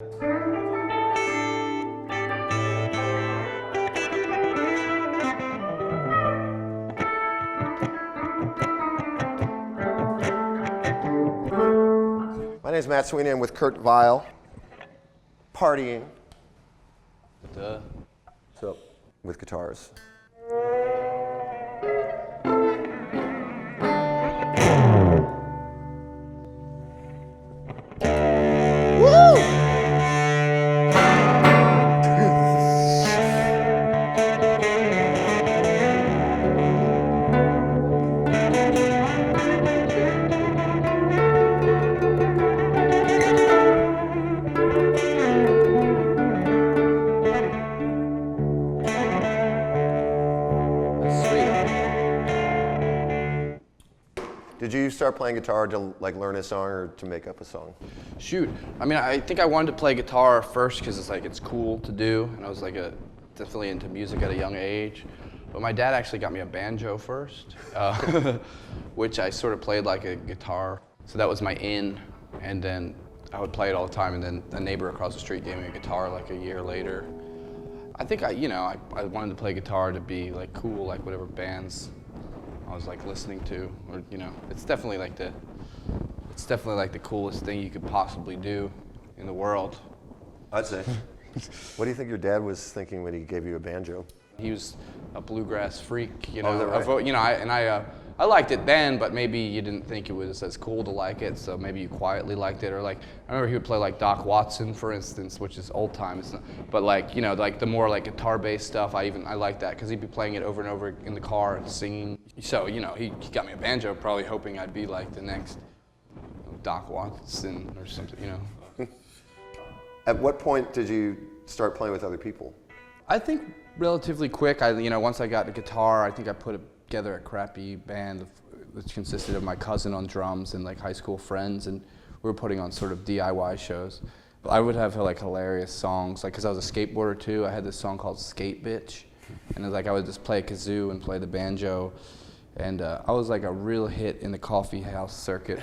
My name is Matt Sweeney. I'm with Kurt Vile. Partying. Duh. So, with guitars. Did you start playing guitar to like learn a song or to make up a song? Shoot, I mean, I think I wanted to play guitar first because it's cool to do, and I was definitely into music at a young age. But my dad actually got me a banjo first, which I sort of played like a guitar. So that was my in, and then I would play it all the time. And then a neighbor across the street gave me a guitar like a year later. I think I wanted to play guitar to be like cool, like whatever bands I was like listening to, or it's definitely like the coolest thing you could possibly do in the world. I'd say. What do you think your dad was thinking when he gave you a banjo? He was a bluegrass freak, Oh, is that right? I liked it then, but maybe you didn't think it was as cool to like it, so maybe you quietly liked it, or like, I remember he would play like Doc Watson, for instance, which is old time, but like, like the more like guitar-based stuff, I like that, because he'd be playing it over and over in the car and singing. So, he got me a banjo, probably hoping I'd be like the next Doc Watson or something, At what point did you start playing with other people? I think relatively quick. Once I got the guitar, I think I put together a crappy band which consisted of my cousin on drums and like high school friends, and we were putting on sort of DIY shows. I would have like hilarious songs, like because I was a skateboarder too. I had this song called Skate Bitch, and it was like I would just play a kazoo and play the banjo, and I was like a real hit in the coffee house circuit.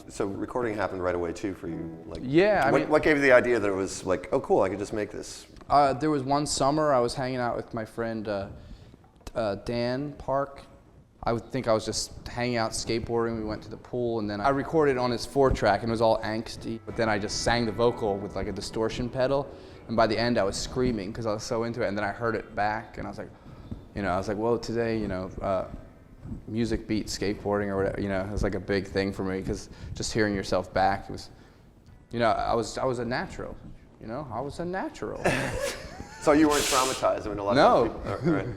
So recording happened right away too for you? Like, yeah. What gave you the idea that it was like, oh cool, I could just make this? There was one summer I was hanging out with my friend Dan Park. I think I was just hanging out skateboarding. We went to the pool, and then I recorded on his 4-track, and it was all angsty. But then I just sang the vocal with like a distortion pedal, and by the end I was screaming because I was so into it. And then I heard it back, and I was like, whoa, today, music beats skateboarding or whatever. It was like a big thing for me because just hearing yourself back, it was, I was a natural. I was a natural. So you weren't traumatized? I mean, a lot of people. Right.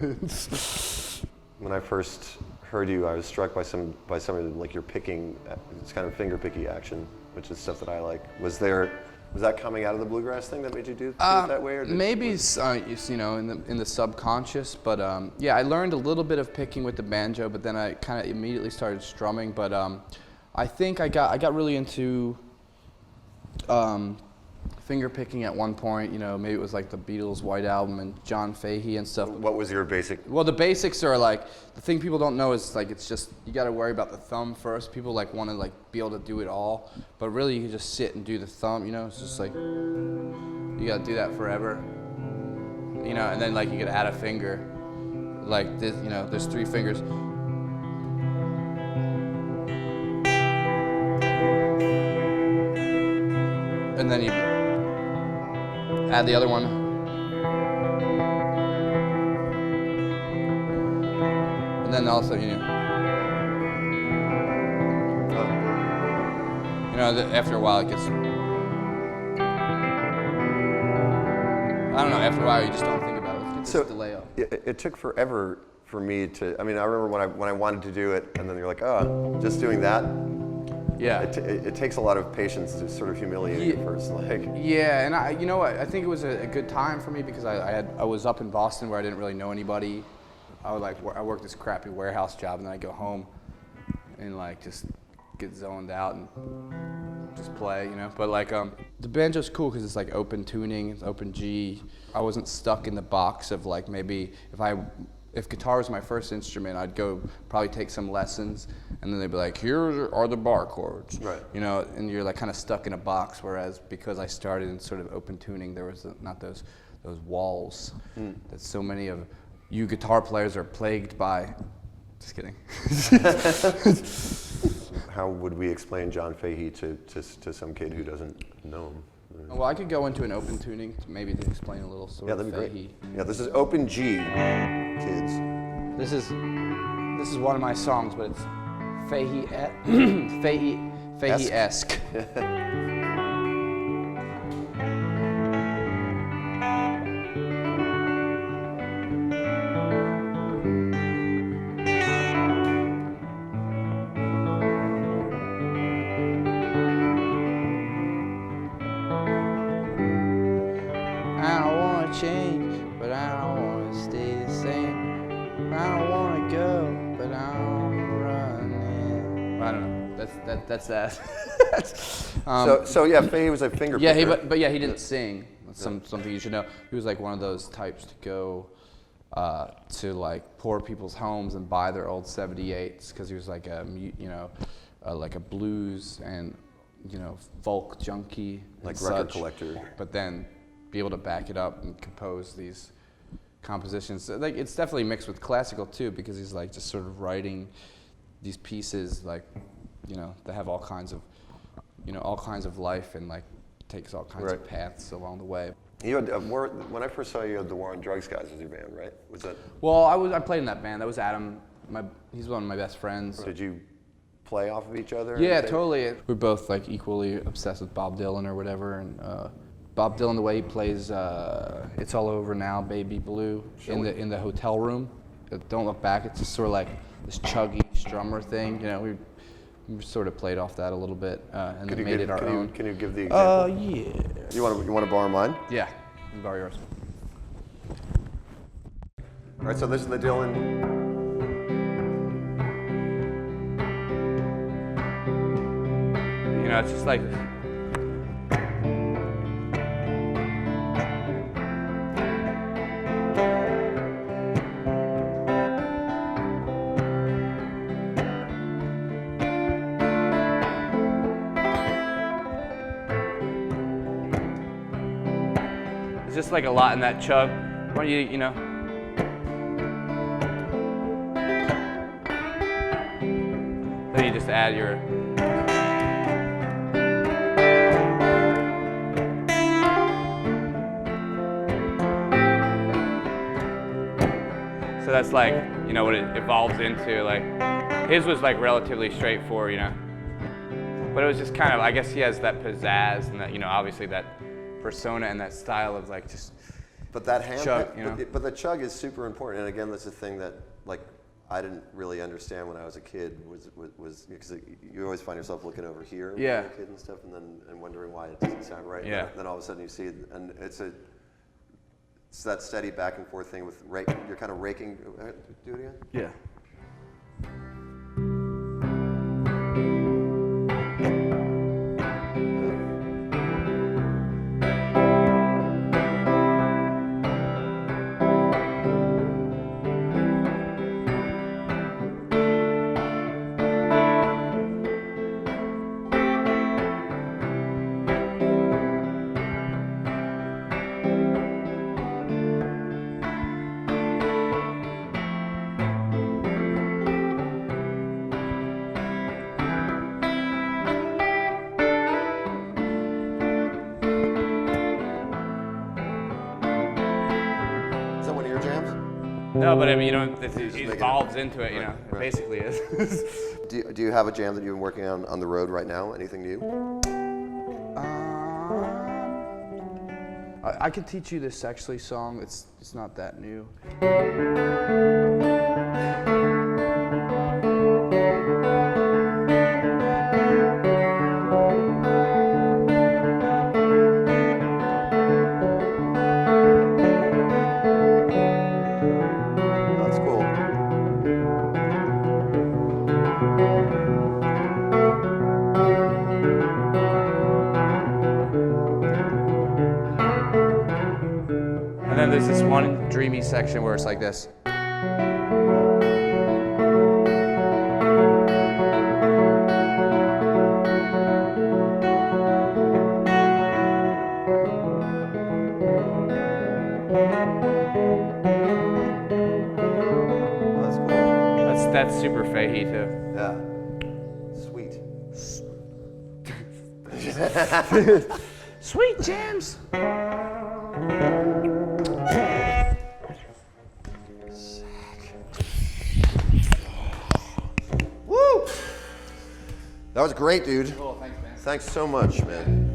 When I first heard you, I was struck by some of like your picking, it's kind of finger picky action, which is stuff that I like. Was that coming out of the bluegrass thing that made you do it that way? Or maybe in the subconscious, but yeah, I learned a little bit of picking with the banjo, but then I kind of immediately started strumming. But I think I got really into finger picking at one point. Maybe it was like the Beatles' White Album and John Fahey and stuff. What was your basic? Well, the basics are like, the thing people don't know is like, it's just, you got to worry about the thumb first. People like want to like be able to do it all, but really you can just sit and do the thumb. It's just like, you got to do that forever. And then like you could add a finger, like this. There's 3 fingers. And then you add the other one. And then also, after a while it gets, I don't know, after a while you just don't think about it. It gets delay up. It took forever for me to, I remember when I wanted to do it, and then you're like, oh, just doing that? Yeah. It takes a lot of patience to sort of humiliate you first. Yeah, and I think it was a good time for me because I was up in Boston where I didn't really know anybody. I worked this crappy warehouse job, and then I'd go home and like just get zoned out and just play, But like the banjo's cool because it's like open tuning, it's open G. I wasn't stuck in the box of like maybe if if guitar was my first instrument, I'd go probably take some lessons, and then they'd be like, here are the bar chords. Right. You know, and you're like kind of stuck in a box, whereas because I started in sort of open tuning, there was not those walls that so many of you guitar players are plagued by. Just kidding. How would we explain John Fahey to some kid who doesn't know him? Well, I could go into an open tuning maybe to explain a little sort of that'd be Fahey. great. Yeah, this is open G, kids. This is one of my songs, but it's Fahey-esque. Change, but I don't want to stay the same. I don't want to go, but I'm running. I don't know. That's that. So yeah, Fahey was a finger yeah, picker. but he didn't sing. That's something you should know. He was like one of those types to go to like poor people's homes and buy their old 78s because he was like like a blues and folk junkie, like and record such. collector. But then be able to back it up and compose these compositions. Like it's definitely mixed with classical too, because he's like just sort of writing these pieces like, that have all kinds of life and like takes all kinds of paths along the way. You had when I first saw you, had the War on Drugs guys as your band, right? Was that? Well, I played in that band. That was Adam. He's one of my best friends. Did you play off of each other? Yeah, totally. We're both like equally obsessed with Bob Dylan or whatever, and Bob Dylan, the way he plays "It's All Over Now, Baby Blue" in the hotel room. Don't Look Back. It's just sort of like this chuggy strummer thing. We sort of played off that a little bit and then made it our own. Can you give the example? Yeah. You want to borrow mine? Yeah, you can borrow yours. All right, so this is the Dylan. It's just like. It's just like a lot in that chug. Why don't you then you just add your. So that's like, what it evolves into. Like, his was like relatively straightforward, But it was just kind of, I guess he has that pizzazz and that, obviously that persona and that style of like just. But that hand chug, but the chug is super important, and again, that's the thing that like I didn't really understand when I was a kid was because you always find yourself looking over here when you're a kid and stuff, and wondering why it doesn't sound right. Yeah. Then all of a sudden you see it, and it's that steady back and forth thing with you're kind of raking. Do it again. Yeah. No, but I mean, it evolves into it, It basically is. Do you have a jam that you've been working on the road right now? Anything new? I could teach you this actually song. It's not that new. And then there's this one dreamy section where it's like this. That's super Fahey too. Yeah. Sweet. Sweet jams. Woo! That was great, dude. Cool, thanks, man. Thanks so much, man.